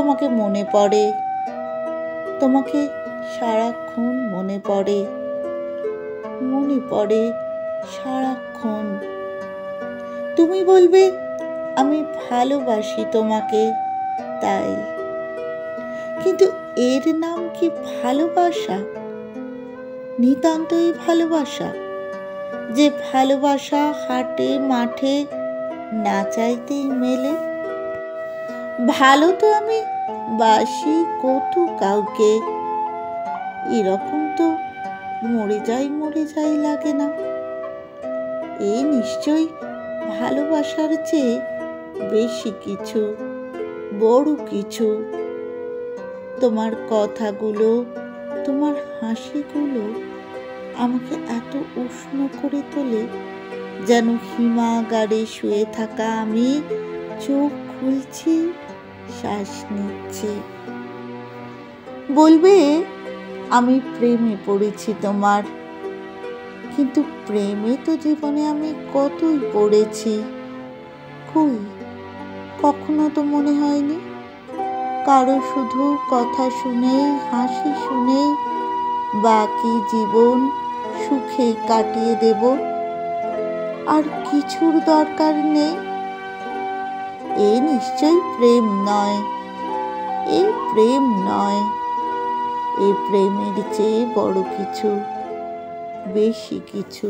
তোমাকে মনে পড়ে, তোমাকে সারাক্ষণ মনে পড়ে, মনে পড়ে সারাক্ষণ। তুমি বলবে আমি ভালোবাসি তোমাকে, তাই। কিন্তু এর নাম কি ভালোবাসা? নিতান্তই ভালোবাসা, যে ভালোবাসা হাটে মাঠে না চাইতেই মেলে? ভালো তো আমি বাসি কত কাউকে, এরকম তো মরে যাই লাগে না। এ নিশ্চয়ই ভালোবাসার চেয়ে বেশি কিছু, বড় কিছু। তোমার কথাগুলো, তোমার হাসিগুলো আমাকে এত উষ্ণ করে তোলে, যেন হিমাগারে শুয়ে থাকা আমি চোখ খুলছি, শ্বাস নিচ্ছি। বলবে আমি প্রেমে পড়েছি তোমার, কিন্তু প্রেমে তো জীবনে আমি কতই পড়েছি। কই, কখনো তো মনে হয়নি কারো শুধু কথা শুনেই, হাসি শুনেই বাকি জীবন সুখে কাটিয়ে দেব, আর কিছুর দরকার নেই। এ নিশ্চয়ই প্রেম নয়, এ প্রেম নয়। এ প্রেমের চেয়ে বড় কিছু, বেশি কিছু।